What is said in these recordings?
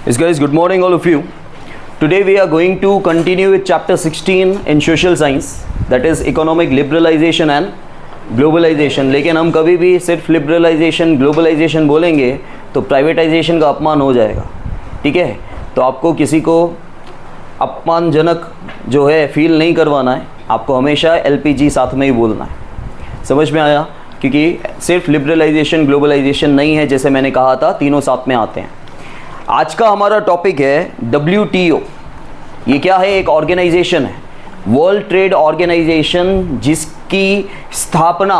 Yes guys, good morning all of you. Today we are going to continue with chapter 16 in social science, that is economic liberalization and globalization. लेकिन हम कभी भी सिर्फ liberalisation globalisation बोलेंगे तो privatisation का अपमान हो जाएगा, ठीक है। तो आपको किसी को अपमानजनक जो है फील नहीं करवाना है, आपको हमेशा एलपीजी साथ में ही बोलना है। समझ में आया? क्योंकि सिर्फ लिबरलाइजेशन ग्लोबलाइजेशन नहीं है, जैसे मैंने कहा था तीनों साथ में आते हैं। आज का हमारा टॉपिक है WTO। ये क्या है? एक ऑर्गेनाइजेशन है, वर्ल्ड ट्रेड ऑर्गेनाइजेशन, जिसकी स्थापना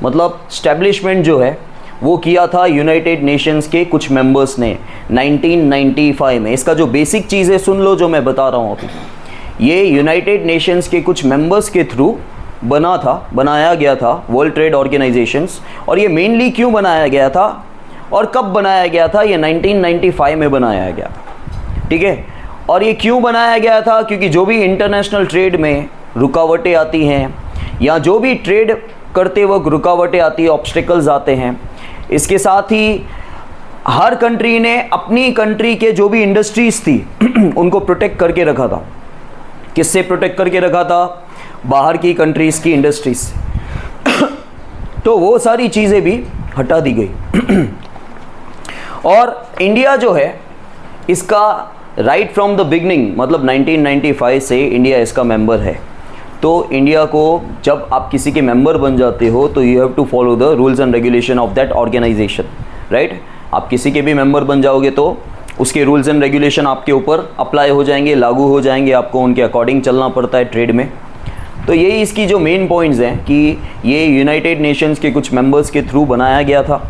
मतलब स्टैब्लिशमेंट जो है वो किया था यूनाइटेड नेशंस के कुछ मेंबर्स ने 1995 में। इसका जो बेसिक चीज़ है सुन लो जो मैं बता रहा हूँ अभी। ये यूनाइटेड नेशंस के कुछ मेंबर्स के थ्रू बनाया गया था वर्ल्ड ट्रेड ऑर्गेनाइजेशंस। और ये मेनली क्यों बनाया गया था और कब बनाया गया था? ये 1995 में बनाया गया था, ठीक है। और ये क्यों बनाया गया था? क्योंकि जो भी इंटरनेशनल ट्रेड में रुकावटें आती हैं या जो भी ट्रेड करते वक्त रुकावटें आती है, ऑब्स्टिकल्स आते हैं, इसके साथ ही हर कंट्री ने अपनी कंट्री के जो भी इंडस्ट्रीज़ थी उनको प्रोटेक्ट करके रखा था। किससे प्रोटेक्ट करके रखा था? बाहर की कंट्रीज़ की इंडस्ट्रीज से। तो वो सारी चीज़ें भी हटा दी गई। और इंडिया जो है इसका राइट फ्रॉम द बिगनिंग मतलब 1995 से इंडिया इसका मेंबर है। तो इंडिया को जब आप किसी के मेंबर बन जाते हो तो you have to follow the rules and regulation of that organisation, right. आप किसी के भी मेंबर बन जाओगे तो उसके रूल्स एंड रेगुलेशन आपके ऊपर अप्लाई हो जाएंगे, लागू हो जाएंगे, आपको उनके अकॉर्डिंग चलना पड़ता है ट्रेड में। तो यही इसकी जो मेन पॉइंट्स हैं कि ये यूनाइटेड नेशंस के कुछ मेंबर्स के थ्रू बनाया गया था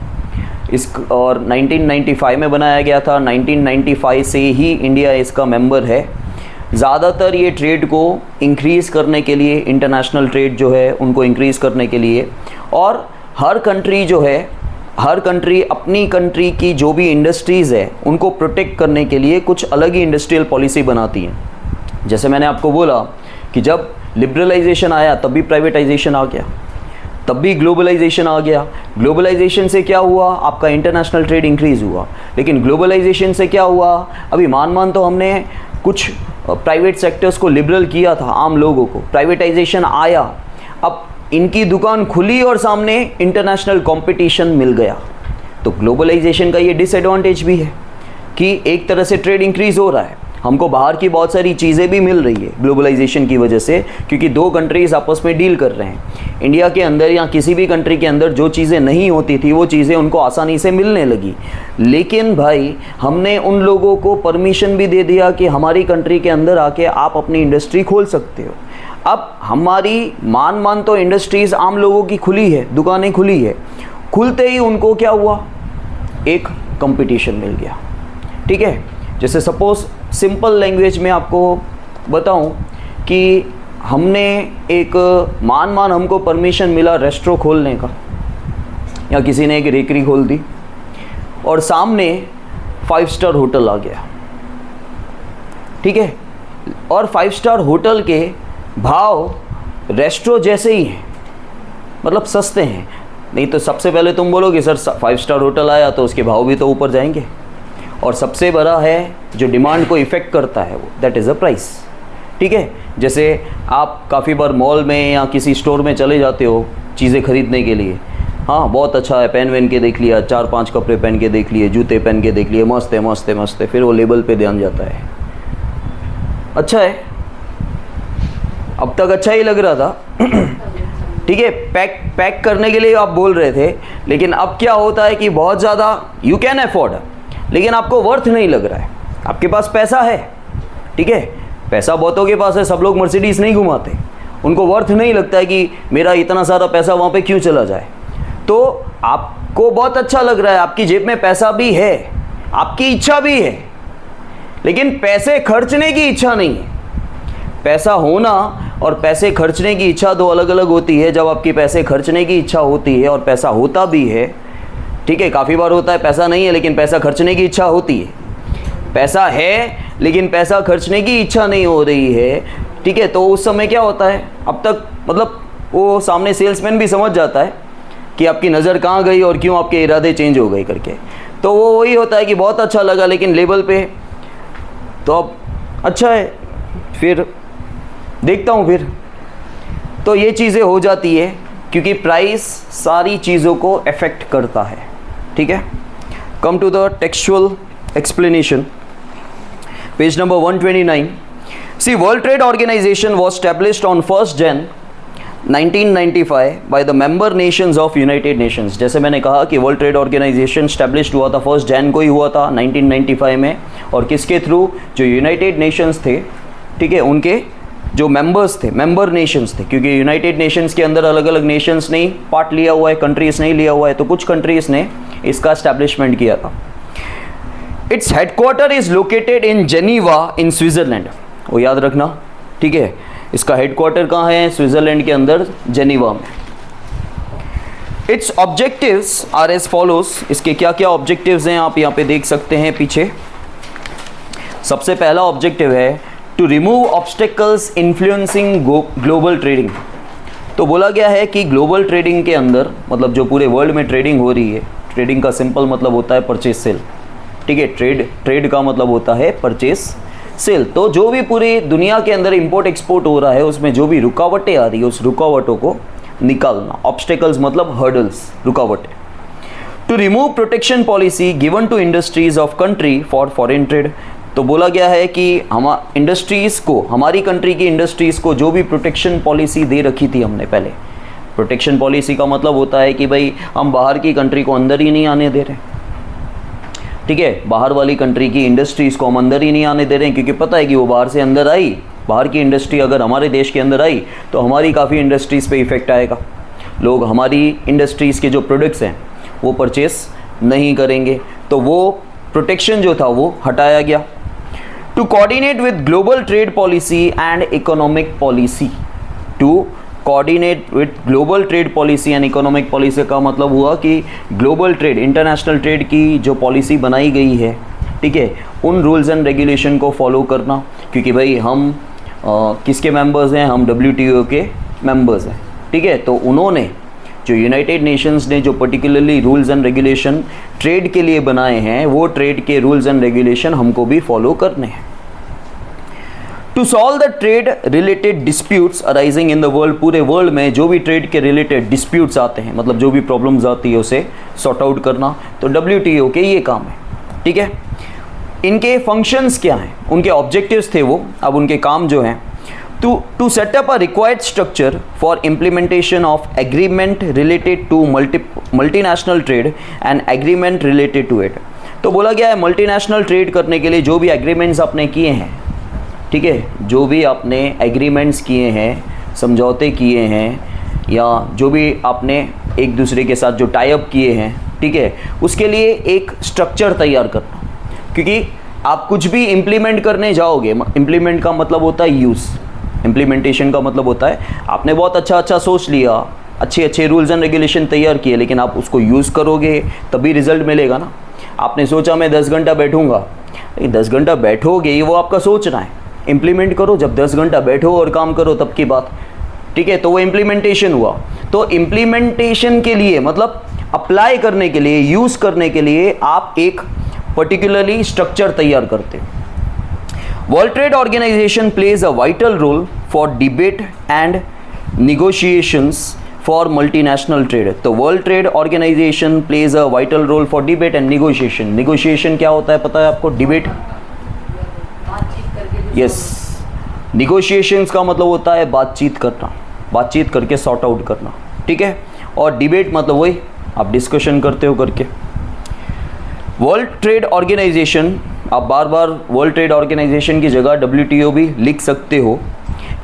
और 1995 में बनाया गया था। 1995 से ही इंडिया इसका मेंबर है। ज़्यादातर ये ट्रेड को इंक्रीज़ करने के लिए, इंटरनेशनल ट्रेड जो है उनको इंक्रीज़ करने के लिए, और हर कंट्री जो है, हर कंट्री अपनी कंट्री की जो भी इंडस्ट्रीज़ है उनको प्रोटेक्ट करने के लिए कुछ अलग ही इंडस्ट्रियल पॉलिसी बनाती है। जैसे मैंने आपको बोला कि जब लिबरलाइजेशन आया तब भी प्राइवेटाइजेशन आ गया, तब भी ग्लोबलाइजेशन आ गया। ग्लोबलाइजेशन से क्या हुआ? आपका इंटरनेशनल ट्रेड इंक्रीज़ हुआ। लेकिन ग्लोबलाइजेशन से क्या हुआ? अभी मान तो हमने कुछ प्राइवेट सेक्टर्स को लिबरल किया था, आम लोगों को, प्राइवेटाइजेशन आया, अब इनकी दुकान खुली और सामने इंटरनेशनल कंपटीशन मिल गया। तो ग्लोबलाइजेशन का ये डिसएडवांटेज भी है कि एक तरह से ट्रेड इंक्रीज़ हो रहा है, हमको बाहर की बहुत सारी चीज़ें भी मिल रही है ग्लोबलाइजेशन की वजह से, क्योंकि दो कंट्रीज़ आपस में डील कर रहे हैं। इंडिया के अंदर या किसी भी कंट्री के अंदर जो चीज़ें नहीं होती थी वो चीज़ें उनको आसानी से मिलने लगी। लेकिन भाई हमने उन लोगों को परमिशन भी दे दिया कि हमारी कंट्री के अंदर आके आप अपनी इंडस्ट्री खोल सकते हो। अब हमारी मान तो इंडस्ट्रीज़ आम लोगों की खुली है, दुकानें खुली है, खुलते ही उनको क्या हुआ? एक कंपटीशन मिल गया, ठीक है। जैसे सपोज़ सिंपल लैंग्वेज में आपको बताऊं कि हमने एक मान हमको परमिशन मिला रेस्टोरेंट खोलने का, या किसी ने एक बेकरी खोल दी और सामने 5 स्टार होटल आ गया, ठीक है। और 5 स्टार होटल के भाव रेस्टोरेंट जैसे ही हैं, मतलब सस्ते हैं। नहीं तो सबसे पहले तुम बोलोगे सर 5 स्टार होटल आया तो उसके भाव भी तो ऊपर जाएंगे। और सबसे बड़ा है जो डिमांड को इफ़ेक्ट करता है वो, दैट इज़ अ प्राइस, ठीक है। जैसे आप काफ़ी बार मॉल में या किसी स्टोर में चले जाते हो चीज़ें ख़रीदने के लिए, हाँ बहुत अच्छा है, पहन वहन के देख लिया, 4-5 कपड़े पहन के देख लिए, जूते पहन के देख लिए, मस्त है मस्त है मस्त है, फिर वो लेबल पे ध्यान जाता है, अच्छा है, अब तक अच्छा ही लग रहा था ठीक है, पैक करने के लिए आप बोल रहे थे। लेकिन अब क्या होता है कि बहुत ज़्यादा यू कैन अफोर्ड, लेकिन आपको वर्थ नहीं लग रहा है। आपके पास पैसा है, ठीक है, पैसा बहुतों के पास है, सब लोग मर्सिडीज़ नहीं घुमाते, उनको वर्थ नहीं लगता है कि मेरा इतना सारा पैसा वहाँ पे क्यों चला जाए। तो आपको बहुत अच्छा लग रहा है, आपकी जेब में पैसा भी है, आपकी इच्छा भी है, लेकिन पैसे खर्चने की इच्छा नहीं है। पैसा होना और पैसे खर्चने की इच्छा दो अलग अलग होती है। जब आपकी पैसे खर्चने की इच्छा होती है और पैसा होता भी है, ठीक है, काफ़ी बार होता है पैसा नहीं है लेकिन पैसा खर्चने की इच्छा होती है, पैसा है लेकिन पैसा खर्चने की इच्छा नहीं हो रही है, ठीक है। तो उस समय क्या होता है, अब तक मतलब वो सामने सेल्समैन भी समझ जाता है कि आपकी नज़र कहाँ गई और क्यों आपके इरादे चेंज हो गए करके। तो वो वही होता है कि बहुत अच्छा लगा लेकिन लेबल पे तो अब अच्छा है, फिर देखता हूँ फिर। तो ये चीज़ें हो जाती है क्योंकि प्राइस सारी चीज़ों को अफेक्ट करता है, ठीक है। Come to the textual explanation, page number 129। See, World Trade Organisation was established on 1 Jan 1995 by the member nations of United Nations. जैसे मैंने कहा कि वर्ल्ड ट्रेड ऑर्गेनाइजेशन स्टैब्लिश्ड हुआ था 1 Jan को ही हुआ था 1995 में, और किसके थ्रू? जो यूनाइटेड नेशंस थे, ठीक है, उनके जो मेंबर्स थे, मेंबर नेशंस थे, क्योंकि यूनाइटेड नेशंस के अंदर अलग अलग नेशंस ने पार्ट लिया हुआ है, कंट्रीज नहीं लिया हुआ है, तो कुछ कंट्रीज ने इसका एस्टैब्लिशमेंट किया था। Its headquarter is located in Geneva in Switzerland, वो याद रखना, ठीक है। इसका हेडक्वार्टर कहाँ है? स्विट्जरलैंड के अंदर, जेनीवा में। Its objectives are as follows, इसके क्या क्या ऑब्जेक्टिव्स हैं आप यहाँ पे देख सकते हैं पीछे। सबसे पहला ऑब्जेक्टिव है to remove obstacles influencing global trading. तो बोला गया है कि ग्लोबल ट्रेडिंग के अंदर, मतलब जो पूरे वर्ल्ड में ट्रेडिंग हो रही है, ट्रेडिंग का सिंपल मतलब होता है परचेज सेल, ठीक है। ट्रेड का मतलब होता है परचेज सेल। तो जो भी पूरी दुनिया के अंदर इंपोर्ट एक्सपोर्ट हो रहा है, उसमें जो भी रुकावटें आ रही है, उस रुकावटों को निकालना। ऑब्स्टेकल्स मतलब हर्डल्स, रुकावटें। To remove protection policy given to industries of country for foreign trade. तो बोला गया है कि हम इंडस्ट्रीज़ को, हमारी कंट्री की इंडस्ट्रीज़ को जो भी प्रोटेक्शन पॉलिसी दे रखी थी हमने पहले। प्रोटेक्शन पॉलिसी का मतलब होता है कि भाई हम बाहर की कंट्री को अंदर ही नहीं आने दे रहे, ठीक है। बाहर वाली कंट्री की इंडस्ट्रीज़ को हम अंदर ही नहीं आने दे रहे हैं, क्योंकि पता है कि वो बाहर से अंदर आई, बाहर की इंडस्ट्री अगर हमारे देश के अंदर आई तो हमारी काफ़ी इंडस्ट्रीज़ पे इफ़ेक्ट आएगा। लोग हमारी इंडस्ट्रीज़ के जो प्रोडक्ट्स हैं वो परचेस नहीं करेंगे, तो वो प्रोटेक्शन जो था वो हटाया गया। To coordinate with global trade policy and economic policy. To coordinate with global trade policy and economic policy का मतलब हुआ कि ग्लोबल ट्रेड, इंटरनेशनल ट्रेड की जो पॉलिसी बनाई गई है, ठीक है, उन रूल्स एंड रेगुलेशन को फॉलो करना। क्योंकि भाई हम किसके मेंबर्स हैं? हम WTO के मेंबर्स हैं, ठीक है। तो उन्होंने, जो यूनाइटेड नेशंस ने जो particularly rules and regulation trade के लिए बनाए हैं, वो ट्रेड के रूल्स एंड रेगुलेशन हमको भी फॉलो करने हैं। To solve the trade related disputes arising in the world. पूरे वर्ल्ड में जो भी ट्रेड के रिलेटेड डिस्प्यूट्स आते हैं, मतलब जो भी प्रॉब्लम्स आती है उसे सॉर्ट आउट करना, तो WTO के ये काम है, ठीक है। इनके फंक्शंस क्या हैं, उनके ऑब्जेक्टिव्स थे वो, अब उनके काम जो हैं। to set up a required structure for implementation of agreement related to multinational trade and agreement related to it। तो बोला गया है मल्टीनेशनल ट्रेड करने के लिए जो भी एग्रीमेंट्स आपने किए हैं, ठीक है, जो भी आपने एग्रीमेंट्स किए हैं, समझौते किए हैं, या जो भी आपने एक दूसरे के साथ जो टाई अप किए हैं, ठीक है, उसके लिए एक स्ट्रक्चर तैयार करना। क्योंकि आप कुछ भी इम्प्लीमेंट करने जाओगे, इम्प्लीमेंट का मतलब होता है यूज़, इम्प्लीमेंटेशन का मतलब होता है आपने बहुत अच्छा सोच लिया, अच्छे रूल्स एंड रेगुलेशन तैयार किए, लेकिन आप उसको यूज़ करोगे तभी रिजल्ट मिलेगा ना। आपने सोचा मैं 10 घंटा बैठूंगा, 10 घंटा बैठोगे ये वो आपका सोचना है, इम्प्लीमेंट करो। जब 10 घंटा बैठो और काम करो तब की बात, ठीक है। तो वो इम्प्लीमेंटेशन हुआ। तो इम्प्लीमेंटेशन के लिए मतलब अप्लाई करने के लिए, यूज़ करने के लिए आप एक पर्टिकुलरली स्ट्रक्चर तैयार करते हो। World Trade Organization plays a vital role for debate and negotiations for multinational trade. तो World Trade Organization plays a vital role for debate and negotiation. Negotiation क्या होता है पता है आपको? Debate, yes. निगोशिएशंस का मतलब होता है बातचीत करना, बातचीत करके सॉर्ट आउट करना, ठीक है। और डिबेट मतलब वही आप डिस्कशन करते हो करके। वर्ल्ड ट्रेड ऑर्गेनाइजेशन, आप बार बार वर्ल्ड ट्रेड ऑर्गेनाइजेशन की जगह WTO भी लिख सकते हो।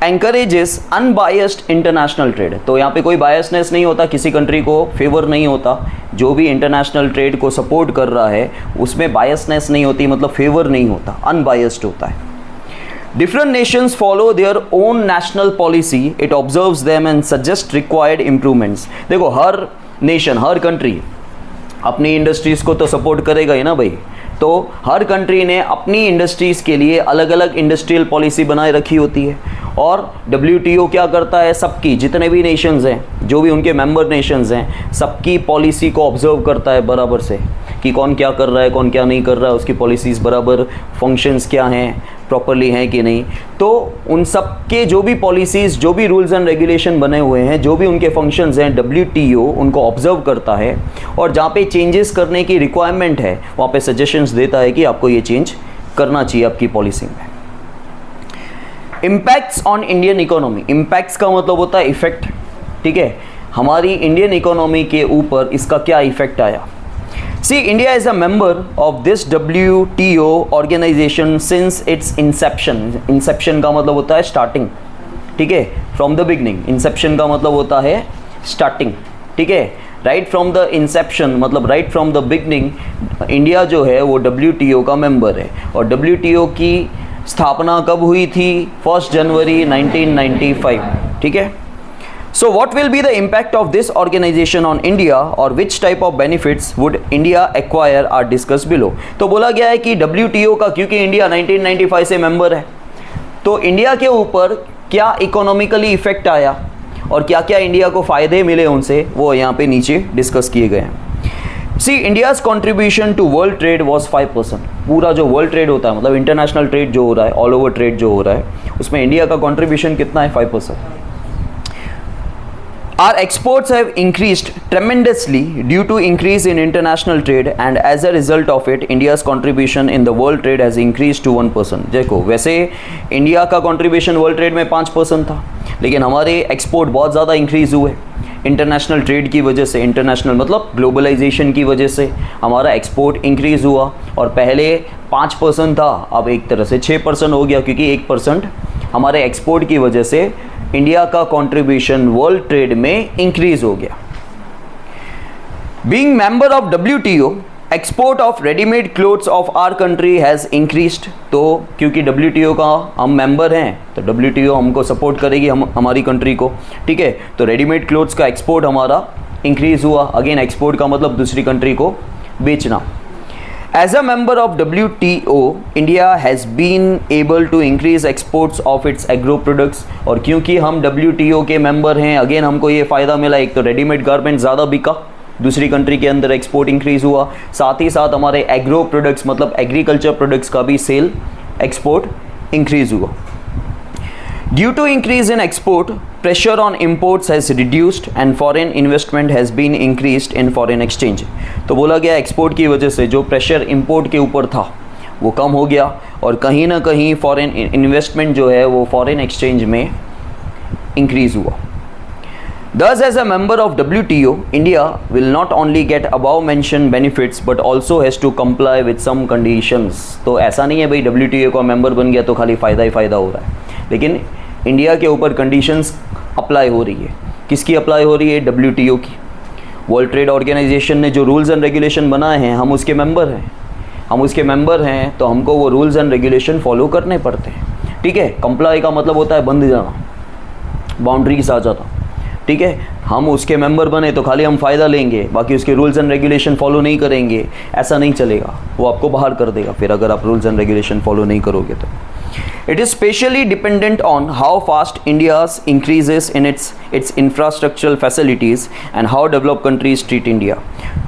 एंकरेजेस अनबायस्ड इंटरनेशनल ट्रेड। तो यहाँ पे कोई बायसनेस नहीं होता, किसी कंट्री को फेवर नहीं होता। जो भी इंटरनेशनल ट्रेड को सपोर्ट कर रहा है उसमें बायसनेस नहीं होती, मतलब फेवर नहीं होता, अनबायस्ड होता है। Different Nations follow their own national policy, it observes them and suggest required improvements. देखो हर नेशन, हर कंट्री अपनी इंडस्ट्रीज़ को तो सपोर्ट करेगा ही ना भाई। तो हर कंट्री ने अपनी इंडस्ट्रीज़ के लिए अलग अलग इंडस्ट्रियल पॉलिसी बनाए रखी होती है। और WTO क्या करता है? सबकी, जितने भी नेशंस हैं, जो भी उनके मेंबर नेशंस हैं, सबकी पॉलिसी को ऑब्जर्व करता है बराबर से कि कौन क्या कर रहा है, कौन क्या नहीं कर रहा है, उसकी पॉलिसीज़ बराबर फंक्शंस क्या हैं, प्रॉपरली हैं कि नहीं। तो उन सब के जो भी पॉलिसीज़, जो भी रूल्स एंड रेगुलेशन बने हुए हैं, जो भी उनके फंक्शंस हैं, WTO उनको ऑब्जर्व करता है और जहाँ पे चेंजेस करने की रिक्वायरमेंट है वहाँ पे सजेशंस देता है कि आपको ये चेंज करना चाहिए आपकी पॉलिसी में। Impacts on Indian economy, impacts का मतलब होता है इफेक्ट, ठीक है, हमारी इंडियन इकोनॉमी के ऊपर इसका क्या इफेक्ट आया। See, India is a member of this WTO organisation since its inception. Inception का मतलब होता है स्टार्टिंग, ठीक है, फ्रॉम द बिगनिंग। इंसेप्शन का मतलब होता है स्टार्टिंग, ठीक है, राइट फ्रॉम द इंसेप्शन मतलब right from the beginning India जो है वो WTO का मेंबर है। और WTO की स्थापना कब हुई थी? 1 जनवरी 1995, ठीक है। So what will be the impact of this organization on India or which type of benefits would India acquire are discussed below। तो बोला गया है कि WTO का, क्योंकि इंडिया 1995 से मेंबर है, तो इंडिया के ऊपर क्या इकोनॉमिकली इफेक्ट आया और क्या क्या इंडिया को फ़ायदे मिले उनसे, वो यहाँ पे नीचे डिस्कस किए गए हैं। See, India's contribution to world trade was 5%। पूरा जो वर्ल्ड ट्रेड होता है, मतलब इंटरनेशनल ट्रेड जो हो रहा है, ऑल ओवर ट्रेड जो हो रहा है, उसमें इंडिया का कॉन्ट्रीब्यूशन कितना है? 5%। Our exports have increased tremendously due to increase in international trade and as a result of it, India's contribution in the world trade has increased to 1%। देखो, वैसे इंडिया का contribution वर्ल्ड ट्रेड में 5% था, लेकिन हमारे export बहुत ज़्यादा increase हुए इंटरनेशनल ट्रेड की वजह से। इंटरनेशनल मतलब ग्लोबलाइजेशन की वजह से हमारा एक्सपोर्ट इंक्रीज़ हुआ और पहले 5% था, अब एक तरह से 6% हो गया, क्योंकि 1% हमारे एक्सपोर्ट की वजह से इंडिया का कंट्रीब्यूशन वर्ल्ड ट्रेड में इंक्रीज हो गया। Being member of WTO, export of readymade clothes of our country has increased. तो क्योंकि WTO का हम मेंबर हैं तो WTO हमको सपोर्ट करेगी, हमारी कंट्री को, ठीक है। तो रेडीमेड क्लोथ्स का एक्सपोर्ट हमारा इंक्रीज हुआ। अगेन एक्सपोर्ट का मतलब दूसरी कंट्री को बेचना। As a member of WTO, India has been able to increase exports of its agro products। और क्योंकि हम WTO के मेंबर हैं, अगेन हमको ये फ़ायदा मिला, एक तो रेडीमेड गारमेंट ज़्यादा बिका, दूसरी कंट्री के अंदर एक्सपोर्ट इंक्रीज़ हुआ, साथ ही साथ हमारे एग्रो प्रोडक्ट्स मतलब एग्रीकल्चर प्रोडक्ट्स का भी सेल एक्सपोर्ट इंक्रीज़ हुआ। Due to increase in export, pressure on imports has reduced and foreign investment has been increased in foreign exchange। तो बोला गया एक्सपोर्ट की वजह से जो प्रेशर इंपोर्ट के ऊपर था वो कम हो गया और कहीं ना कहीं फॉरेन इन्वेस्टमेंट जो है वो फॉरेन एक्सचेंज में इंक्रीज़ हुआ। Thus, as a member of WTO, India will not only get above mentioned benefits but also has to comply with some conditions। तो ऐसा नहीं है भाई WTO का मेंबर बन गया तो खाली फ़ायदा ही फ़ायदा हो रहा है, लेकिन इंडिया के ऊपर कंडीशंस अप्लाई हो रही है। किसकी अप्लाई हो रही है? WTO की। वर्ल्ड ट्रेड ऑर्गेनाइजेशन ने जो रूल्स एंड रेगुलेशन बनाए हैं, हम उसके मेंबर हैं, हम उसके मेंबर हैं तो हमको वो रूल्स एंड रेगुलेशन फॉलो करने पड़ते हैं, ठीक है। कंप्लाई का मतलब होता है बंद जाना, बाउंड्री के साथ जाता, ठीक है। हम उसके मेंबर बने तो खाली हम फ़ायदा लेंगे, बाकी उसके रूल्स एंड रेगुलेशन फॉलो नहीं करेंगे, ऐसा नहीं चलेगा, वो आपको बाहर कर देगा फिर अगर आप रूल्स एंड रेगुलेशन फॉलो नहीं करोगे तो। It is specially dependent on how fast India increases in its infrastructural facilities and how developed countries treat India।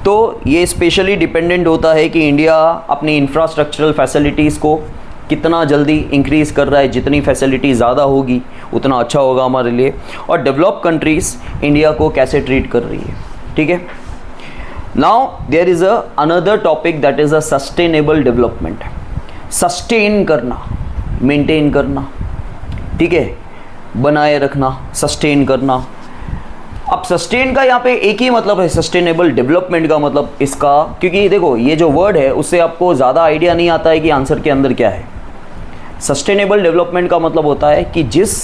तो ये स्पेशली डिपेंडेंट होता है कि इंडिया अपनी इंफ्रास्ट्रक्चरल फैसिलिटीज़ को कितना जल्दी इंक्रीज़ कर रहा है। जितनी फैसिलिटी ज़्यादा होगी उतना अच्छा होगा हमारे लिए। और डेवलप कंट्रीज़ इंडिया को कैसे ट्रीट कर रही है, ठीक है। Now there is another topic that is a sustainable development. Sustain करना, मेंटेन करना, ठीक है, बनाए रखना, सस्टेन करना। अब सस्टेन का यहाँ पे एक ही मतलब है, सस्टेनेबल डेवलपमेंट का मतलब इसका, क्योंकि देखो ये जो वर्ड है उससे आपको ज़्यादा आइडिया नहीं आता है कि आंसर के अंदर क्या है। सस्टेनेबल डेवलपमेंट का मतलब होता है कि जिस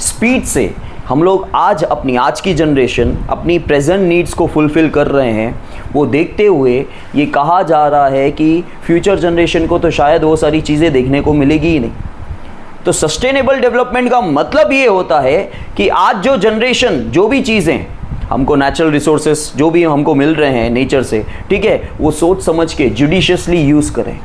स्पीड से हम लोग आज की जनरेशन अपनी प्रेजेंट नीड्स को फुलफ़िल कर रहे हैं, वो देखते हुए ये कहा जा रहा है कि फ्यूचर जनरेशन को तो शायद वो सारी चीज़ें देखने को मिलेगी ही नहीं। तो सस्टेनेबल डेवलपमेंट का मतलब ये होता है कि आज जो जनरेशन, जो भी चीज़ें हमको नेचुरल रिसोर्सेस जो भी हमको मिल रहे हैं नेचर से, ठीक है, वो सोच समझ के जुडिशियसली यूज़ करें,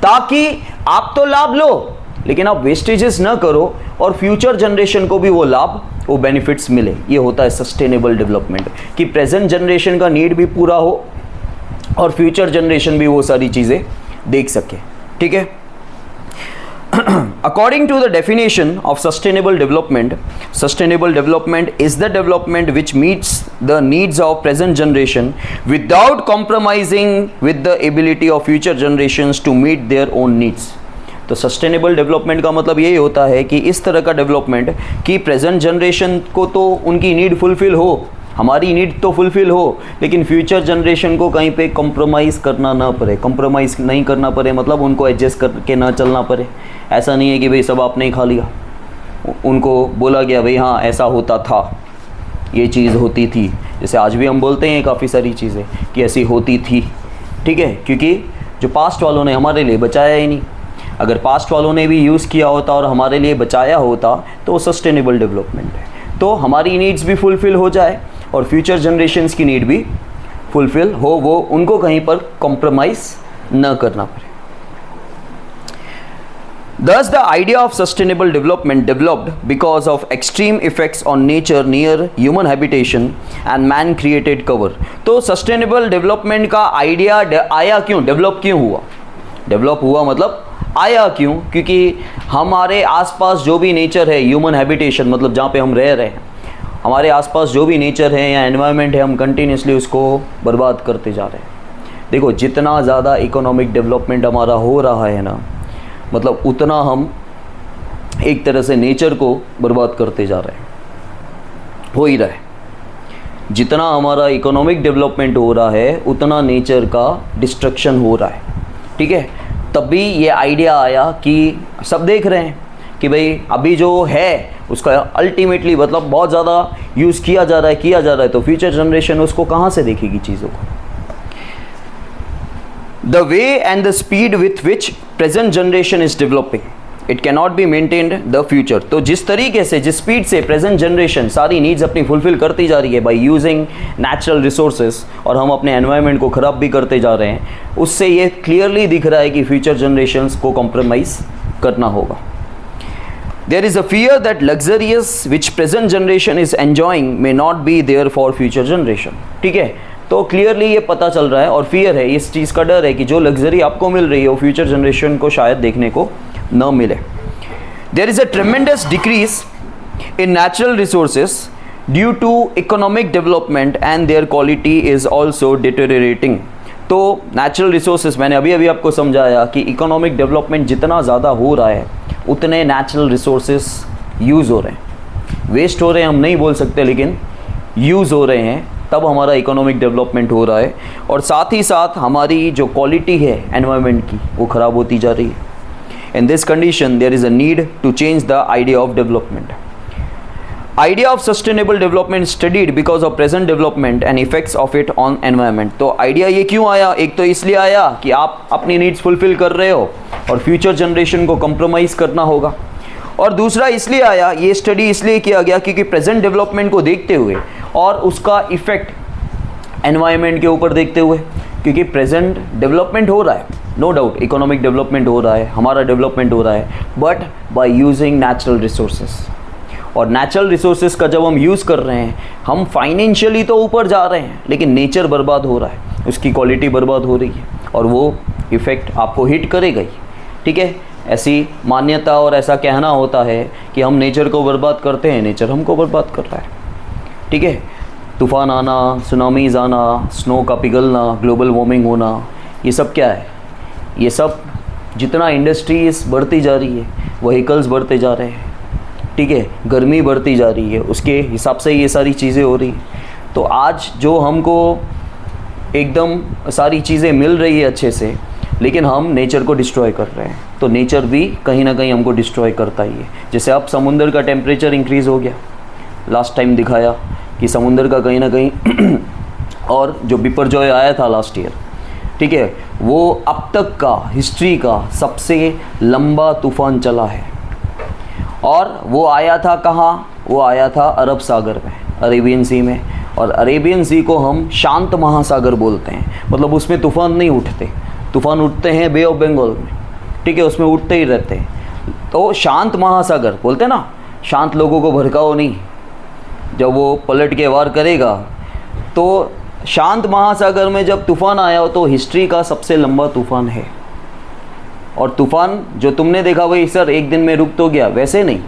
ताकि आप तो लाभ लो लेकिन आप वेस्टेजेस ना करो और फ्यूचर जनरेशन को भी वो लाभ, वो बेनिफिट्स मिले। ये होता है सस्टेनेबल डेवलपमेंट, कि प्रेजेंट जनरेशन का नीड भी पूरा हो और फ्यूचर जनरेशन भी वो सारी चीज़ें देख सके। ठीक है, according to the definition of sustainable development is the development which meets the needs of present generation without compromising with the ability of future generations to meet their own needs। तो sustainable development का मतलब यही होता है कि इस तरह का डेवलपमेंट कि प्रेजेंट जनरेशन को तो उनकी नीड फुलफिल हो, हमारी नीड तो फुलफिल हो, लेकिन फ्यूचर जनरेशन को कहीं पे कॉम्प्रोमाइज़ करना ना पड़े। कॉम्प्रोमाइज़ नहीं करना पड़े मतलब उनको एडजस्ट करके ना चलना पड़े। ऐसा नहीं है कि भाई सब आपने ही खा लिया, उनको बोला गया भाई हाँ ऐसा होता था, ये चीज़ होती थी। जैसे आज भी हम बोलते हैं काफ़ी सारी चीज़ें कि ऐसी होती थी। ठीक है, क्योंकि जो पास्ट वालों ने हमारे लिए बचाया ही नहीं। अगर पास्ट वालों ने भी यूज़ किया होता और हमारे लिए बचाया होता तो वो सस्टेनेबल डेवलपमेंट है। तो हमारी नीड्स भी फुलफ़िल हो जाए और फ्यूचर जनरेशन्स की नीड भी फुलफ़िल हो, वो उनको कहीं पर कॉम्प्रोमाइज़ न करना पड़े। Thus, the idea of sustainable development developed because of extreme effects on nature near human habitation and man-created cover। तो sustainable development का आइडिया आया क्यों, डेवलप क्यों हुआ? डेवलप हुआ मतलब आया क्यों? क्योंकि हमारे आसपास जो भी नेचर है, ह्यूमन हैबिटेशन मतलब जहाँ पे हम रह रहे हैं, हमारे आसपास जो भी नेचर है या एनवायरनमेंट है, हम कंटिन्यूसली उसको बर्बाद करते जा रहे हैं। देखो जितना ज़्यादा इकोनॉमिक डेवलपमेंट हमारा हो रहा है ना, मतलब उतना हम एक तरह से नेचर को बर्बाद करते जा रहे हैं, हो ही रहा है। जितना हमारा इकोनॉमिक डेवलपमेंट हो रहा है उतना नेचर का डिस्ट्रक्शन हो रहा है। ठीक है, तभी ये आइडिया आया कि सब देख रहे हैं कि भाई अभी जो है उसका अल्टीमेटली मतलब बहुत ज़्यादा यूज़ किया जा रहा है तो फ्यूचर जनरेशन उसको कहाँ से देखेगी चीज़ों को। The way and the speed with which present generation is developing, it cannot be maintained the future। तो जिस तरीके से, जिस स्पीड से प्रेजेंट जनरेशन सारी नीड्स अपनी फुलफिल करती जा रही है बाय यूजिंग नेचुरल रिसोर्सेज, और हम अपने एनवायरनमेंट को ख़राब भी करते जा रहे हैं, उससे ये क्लियरली दिख रहा है कि फ्यूचर जनरेशन्स को कॉम्प्रोमाइज़ करना होगा। There is a fear that luxurious which present generation is enjoying may not be there for future generation। ठीक है, तो क्लियरली ये पता चल रहा है और फियर है, इस चीज़ का डर है कि जो लग्जरी आपको मिल रही है वो फ्यूचर जनरेशन को शायद देखने को न मिले। There is a tremendous decrease in natural resources due to economic development and their quality is also deteriorating. तो नेचुरल रिसोर्सेज मैंने अभी आपको समझाया कि इकोनॉमिक डेवलपमेंट जितना ज़्यादा हो रहा है उतने नेचुरल रिसोर्सेज यूज़ हो रहे हैं, वेस्ट हो रहे हैं हम नहीं बोल सकते, लेकिन यूज़ हो रहे हैं, तब हमारा इकोनॉमिक डेवलपमेंट हो रहा है। और साथ ही साथ हमारी जो क्वालिटी है एनवायरनमेंट की वो ख़राब होती जा रही है। In this condition there is a need to change the idea of development. Idea of sustainable development studied because of present development and effects of it on environment. तो आइडिया ये क्यों आया? एक तो इसलिए आया कि आप अपनी नीड्स फुलफिल कर रहे हो और फ्यूचर जनरेशन को कंप्रोमाइज़ करना होगा, और दूसरा इसलिए आया, ये स्टडी इसलिए किया गया क्योंकि प्रेजेंट डेवलपमेंट को देखते हुए और उसका इफ़ेक्ट एनवायरनमेंट के ऊपर देखते हुए, क्योंकि प्रेजेंट डेवलपमेंट हो रहा है, नो डाउट इकोनॉमिक डेवलपमेंट हो रहा है, हमारा डेवलपमेंट हो रहा है, but by using natural resources. और नेचुरल रिसोर्सेज का जब हम यूज़ कर रहे हैं, हम फाइनेंशियली तो ऊपर जा रहे हैं, लेकिन नेचर बर्बाद हो रहा है, उसकी क्वालिटी बर्बाद हो रही है, और वो इफ़ेक्ट आपको हिट करेगा ही। ठीक है, ऐसी मान्यता और ऐसा कहना होता है कि हम नेचर को बर्बाद करते हैं, नेचर हमको बर्बाद कर रहा है। ठीक है, तूफ़ान आना, सुनामीज़ आना, स्नो का पिघलना, ग्लोबल वार्मिंग होना, ये सब क्या है? ये सब जितना इंडस्ट्रीज बढ़ती जा रही है, व्हीकल्स बढ़ते जा रहे हैं, ठीक है, गर्मी बढ़ती जा रही है, उसके हिसाब से ये सारी चीज़ें हो रही हैं। तो आज जो हमको एकदम सारी चीज़ें मिल रही है अच्छे से, लेकिन हम नेचर को डिस्ट्रॉय कर रहे हैं, तो नेचर भी कहीं ना कहीं हमको डिस्ट्रॉय करता ही है। जैसे अब समुंदर का टेम्परेचर इंक्रीज़ हो गया, लास्ट टाइम दिखाया कि समुंदर का कहीं ना कहीं और जो बिपरजॉय आया था लास्ट ईयर, ठीक है, वो अब तक का हिस्ट्री का सबसे लंबा तूफ़ान चला है। और वो आया था कहाँ? वो आया था अरब सागर में, अरेबियन सी में। और अरेबियन सी को हम शांत महासागर बोलते हैं, मतलब उसमें तूफ़ान नहीं उठते, तूफ़ान उठते हैं बे ऑफ बंगाल में, ठीक है, उसमें उठते ही रहते हैं। तो शांत महासागर बोलते हैं ना, शांत लोगों को भड़काओ नहीं, जब वो पलट के वार करेगा तो शांत महासागर में जब तूफान आया हो तो हिस्ट्री का सबसे लंबा तूफान है। और तूफान जो तुमने देखा वही सर एक दिन में रुक तो गया, वैसे नहीं।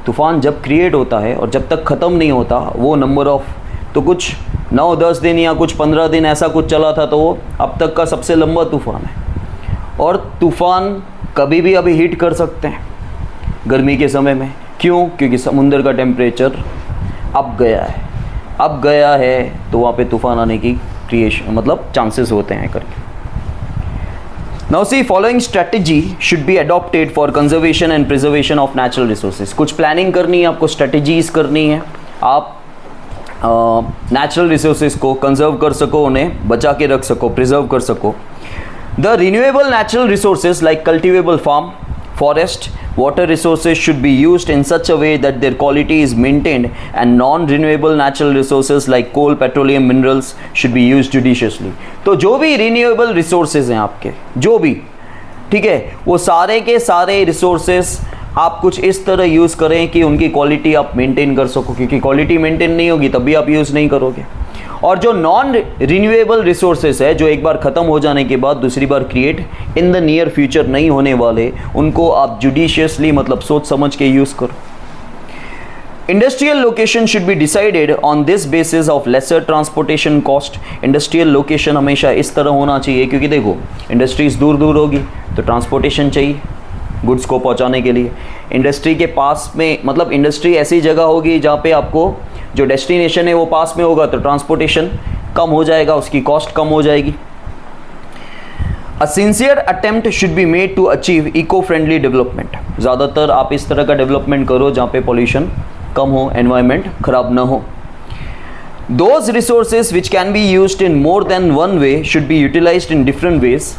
तूफान जब क्रिएट होता है और जब तक ख़त्म नहीं होता वो नंबर ऑफ, तो कुछ 9-10 दिन या कुछ 15 दिन ऐसा कुछ चला था, तो वो अब तक का सबसे लंबा तूफान है। और तूफान कभी भी अभी हिट कर सकते हैं गर्मी के समय में। क्यों? क्योंकि समुद्र का टेम्परेचर अब गया है तो वहाँ पे तूफान आने की क्रिएशन मतलब चांसेस होते हैं करके। Now see, following strategy should be adopted for conservation and preservation of natural resources. कुछ प्लानिंग करनी है आपको, स्ट्रेटजीज करनी है, आप नेचुरल रिसोर्सेज को कंजर्व कर सको, उन्हें बचा के रख सको, प्रिजर्व कर सको। The renewable natural resources like cultivable farm, forest, water resources should be used in such a way that their quality is maintained, and non-renewable natural resources like coal, petroleum, minerals should be used judiciously. तो जो भी renewable resources हैं आपके, जो भी, ठीक है, वो सारे के सारे resources आप कुछ इस तरह यूज़ करें कि उनकी क्वालिटी आप मेंटेन कर सको, क्योंकि क्वालिटी मेंटेन नहीं होगी तब भी आप यूज़ नहीं करोगे। और जो नॉन रिन्यूएबल रिसोर्सेस है, जो एक बार ख़त्म हो जाने के बाद दूसरी बार create in the near future नहीं होने वाले, उनको आप जुडिशियसली मतलब सोच समझ के यूज़ करो। Industrial location should be decided on this basis of lesser transportation cost. Industrial location हमेशा इस तरह होना चाहिए, क्योंकि देखो इंडस्ट्रीज दूर दूर होगी तो ट्रांसपोर्टेशन चाहिए गुड्स को पहुंचाने के लिए। इंडस्ट्री के पास में मतलब इंडस्ट्री ऐसी जगह होगी जहाँ पे आपको जो डेस्टिनेशन है वो पास में होगा, तो ट्रांसपोर्टेशन कम हो जाएगा, उसकी कॉस्ट कम हो जाएगी। A sincere attempt should be made to achieve eco friendly development. ज़्यादातर आप इस तरह का डेवलपमेंट करो जहाँ पे पॉल्यूशन कम हो, एनवायरनमेंट खराब ना हो। Those resources which can be used in more than one way should be utilized in different ways,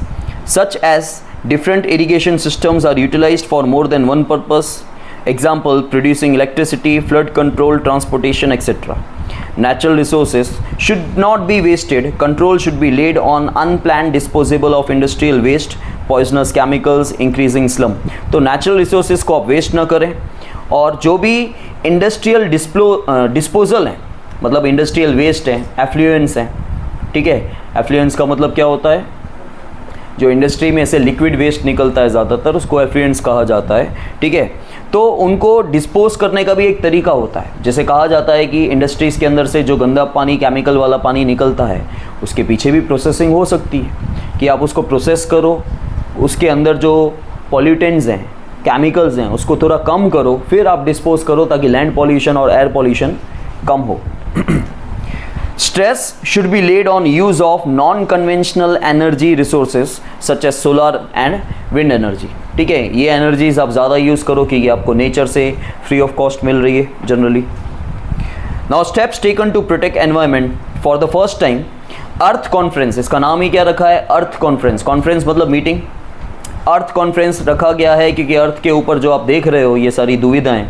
such as different irrigation systems are utilized for more than one purpose. Example, producing electricity, flood control, transportation, etc. Natural resources should not be wasted. Control should be laid on unplanned disposal of industrial waste, poisonous chemicals, increasing slum. तो natural resources को आप waste ना करें, और जो भी industrial disposal है, मतलब इंडस्ट्रियल वेस्ट है, एफ्लुएंस है, ठीक है। एफ्लुएंस का मतलब क्या होता है? जो इंडस्ट्री में से लिक्विड वेस्ट निकलता है ज़्यादातर, उसको एफ्लुएंस कहा जाता है, ठीक है। तो उनको डिस्पोज करने का भी एक तरीका होता है। जैसे कहा जाता है कि इंडस्ट्रीज़ के अंदर से जो गंदा पानी, केमिकल वाला पानी निकलता है, उसके पीछे भी प्रोसेसिंग हो सकती है कि आप उसको प्रोसेस करो, उसके अंदर जो पॉल्यूटेंट्स हैं, केमिकल्स हैं, उसको थोड़ा कम करो, फिर आप डिस्पोज करो, ताकि लैंड पॉल्यूशन और एयर पॉल्यूशन कम हो। Stress should be laid on use of non-conventional energy resources such as solar and wind energy. ठीक है, ये एनर्जीज आप ज़्यादा यूज़ करो कि ये आपको नेचर से फ्री ऑफ कॉस्ट मिल रही है generally. Now steps taken to protect environment for the first time. Earth conference, इसका नाम ही क्या रखा है? Earth conference. कॉन्फ्रेंस मतलब मीटिंग। अर्थ कॉन्फ्रेंस रखा गया है क्योंकि अर्थ के ऊपर जो आप देख रहे हो ये सारी दुविधाएं,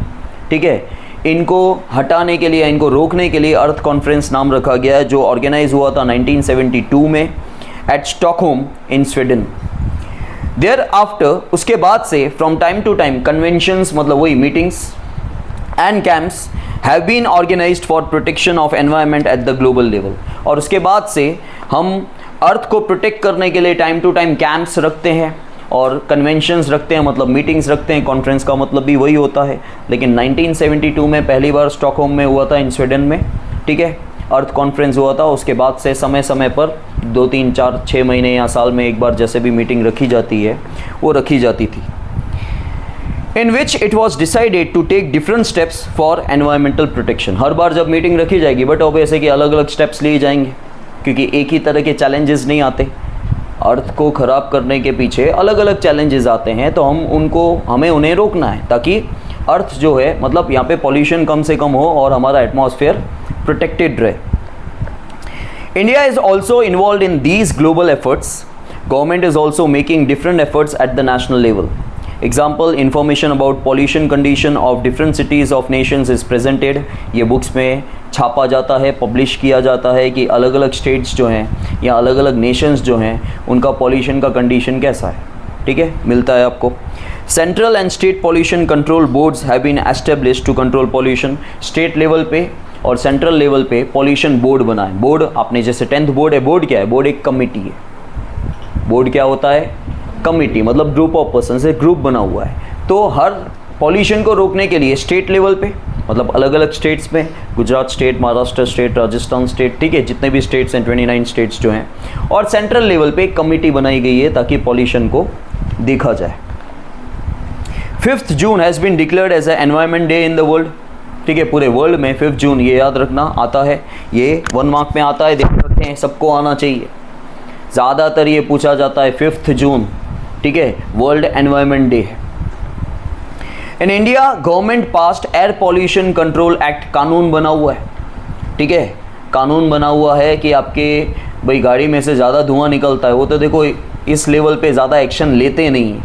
ठीक है, इनको हटाने के लिए, इनको रोकने के लिए अर्थ कॉन्फ्रेंस नाम रखा गया है, जो ऑर्गेनाइज हुआ था 1972 में at Stockholm in Sweden. Thereafter, उसके बाद से from time to time conventions मतलब वही meetings and camps have been organised for protection of environment at the global level. और उसके बाद से हम अर्थ को प्रोटेक्ट करने के लिए टाइम टू टाइम कैंप्स रखते हैं और कन्वेंशंस रखते हैं, मतलब मीटिंग्स रखते हैं। कॉन्फ्रेंस का मतलब भी वही होता है, लेकिन 1972 में पहली बार स्टॉकहोम में हुआ था इन स्वीडन में, ठीक है, अर्थ कॉन्फ्रेंस हुआ था। उसके बाद से समय समय पर 2, 3, 4, 6 महीने या साल में एक बार जैसे भी मीटिंग रखी जाती है वो रखी जाती थी, in which it was decided to take different steps for environmental protection. हर बार जब मीटिंग रखी जाएगी बट अब ऐसे कि अलग अलग स्टेप्स लिए जाएंगे, क्योंकि एक ही तरह के चैलेंजेस नहीं आते। अर्थ को ख़राब करने के पीछे अलग अलग चैलेंजेस आते हैं, तो हमें उन्हें रोकना है, ताकि अर्थ जो है मतलब यहाँ पे पॉल्यूशन कम से कम हो और हमारा एटमॉस्फेयर प्रोटेक्टेड रहे। India is also involve in these global efforts. Government is also making different efforts at the national level. Example, information about pollution condition of different cities of Nations is presented. ये books में छापा जाता है, publish किया जाता है कि अलग अलग स्टेट्स जो हैं या अलग अलग नेशंस जो हैं उनका पॉल्यूशन का कंडीशन कैसा है, ठीक है, मिलता है आपको। Central and state pollution control boards have been established to control pollution. State level पे और सेंट्रल लेवल पे पॉल्यूशन बोर्ड बना है। बोर्ड आपने जैसे 10th बोर्ड है, बोर्ड क्या है? बोर्ड एक कमिटी है। बोर्ड क्या होता है? कमिटी, मतलब ग्रुप ऑफ पर्सन से ग्रुप बना हुआ है। तो हर पॉल्यूशन को रोकने के लिए स्टेट लेवल पे, मतलब अलग अलग स्टेट्स में, Gujarat state, Maharashtra state, Rajasthan state, ठीक है, जितने भी स्टेट्स हैं 29 स्टेट्स जो हैं, और सेंट्रल लेवल पे एक कमेटी बनाई गई है ताकि पॉल्यूशन को देखा जाए। 5th June has been declared as a environment day in the world, ठीक है, पूरे वर्ल्ड में 5 जून, ये याद रखना आता है, ये 1 मार्क में आता है, देख रखते हैं, सबको आना चाहिए। ज़्यादातर ये पूछा जाता है 5th जून, ठीक है, वर्ल्ड एनवायरनमेंट डे है। In India government passed air pollution control act, कानून बना हुआ है, ठीक है, कानून बना हुआ है कि आपके भाई गाड़ी में से ज़्यादा धुआं निकलता है, वो तो देखो इस लेवल पे ज़्यादा एक्शन लेते नहीं हैं,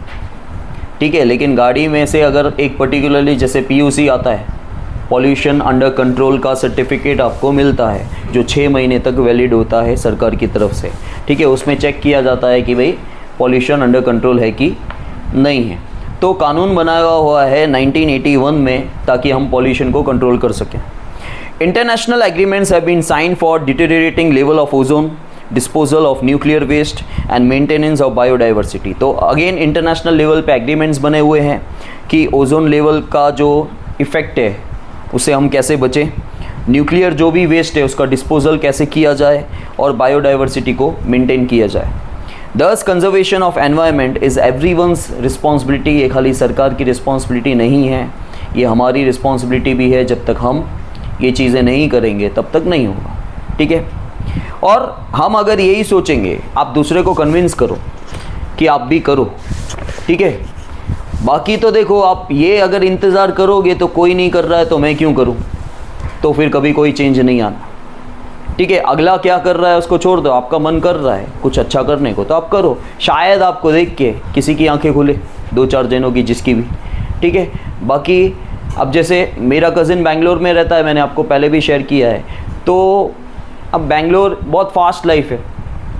ठीक है, लेकिन गाड़ी में से अगर एक पर्टिकुलरली जैसे PUC आता है, पॉल्यूशन अंडर कंट्रोल का सर्टिफिकेट आपको मिलता है जो 6 महीने तक वैलिड होता है सरकार की तरफ से, ठीक है, उसमें चेक किया जाता है कि भाई पॉल्यूशन अंडर कंट्रोल है कि नहीं है। तो कानून बनाया हुआ है 1981 में ताकि हम पॉल्यूशन को कंट्रोल कर सकें। International agreements have been signed for deteriorating level of ozone, disposal of nuclear waste and maintenance of biodiversity. तो अगेन इंटरनेशनल लेवल पे एग्रीमेंट्स बने हुए हैं कि ओजोन लेवल का जो इफ़ेक्ट है उससे हम कैसे बचें, न्यूक्लियर जो भी वेस्ट है उसका डिस्पोजल कैसे किया जाए और बायोडाइवर्सिटी को मेंटेन किया जाए। दस conservation of environment is everyone's responsibility, ये खाली सरकार की रिस्पॉन्सिबिलिटी नहीं है, ये हमारी रिस्पॉन्सिबिलिटी भी है। जब तक हम ये चीज़ें नहीं करेंगे तब तक नहीं होगा, ठीक है। और हम अगर यही सोचेंगे, आप दूसरे को कन्विंस करो कि आप भी करो, ठीक है, बाकी तो देखो आप ये अगर इंतज़ार करोगे तो कोई नहीं कर रहा है तो मैं क्यों करूं, तो फिर कभी कोई चेंज नहीं आना, ठीक है। अगला क्या कर रहा है उसको छोड़ दो, आपका मन कर रहा है कुछ अच्छा करने को तो आप करो, शायद आपको देख के किसी की आंखें खुले, 2-4 जनों की, जिसकी भी, ठीक है। बाकी अब जैसे मेरा कज़िन बेंगलोर में रहता है, मैंने आपको पहले भी शेयर किया है, तो अब बेंगलोर बहुत फास्ट लाइफ है,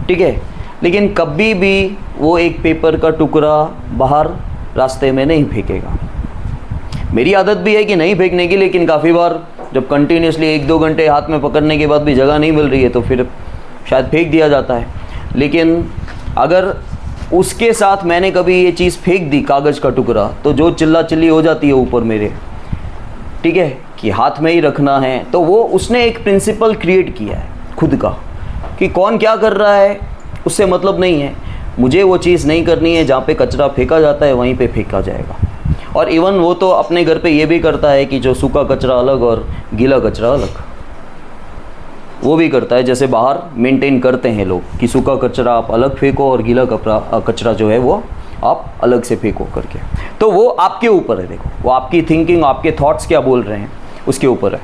ठीक है, लेकिन कभी भी वो एक पेपर का टुकड़ा बाहर रास्ते में नहीं फेंकेगा। मेरी आदत भी है कि नहीं फेंकने की, लेकिन काफ़ी बार जब कंटिन्यूसली 1-2 घंटे हाथ में पकड़ने के बाद भी जगह नहीं मिल रही है तो फिर शायद फेंक दिया जाता है। लेकिन अगर उसके साथ मैंने कभी ये चीज़ फेंक दी, कागज़ का टुकड़ा, तो जो चिल्ला चिल्ली हो जाती है ऊपर मेरे, ठीक है, कि हाथ में ही रखना है, तो वो उसने एक प्रिंसिपल क्रिएट किया है खुद का कि कौन क्या कर रहा है उससे मतलब नहीं है, मुझे वो चीज़ नहीं करनी है, जहाँ पे कचरा फेंका जाता है वहीं पे फेंका जाएगा। और इवन वो तो अपने घर पे ये भी करता है कि जो सूखा कचरा अलग और गीला कचरा अलग, वो भी करता है। जैसे बाहर मेंटेन करते हैं लोग कि सूखा कचरा आप अलग फेंको और गीला कचरा जो है वो आप अलग से फेंको करके, तो वो आपके ऊपर है। देखो वो आपकी थिंकिंग, आपके थॉट्स क्या बोल रहे हैं उसके ऊपर है।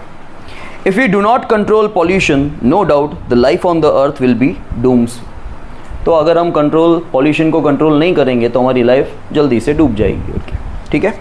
If you do not control pollution, no doubt the life on the earth will be dooms. तो अगर हम पॉल्यूशन को कंट्रोल नहीं करेंगे तो हमारी लाइफ जल्दी से डूब जाएगी, ठीक है।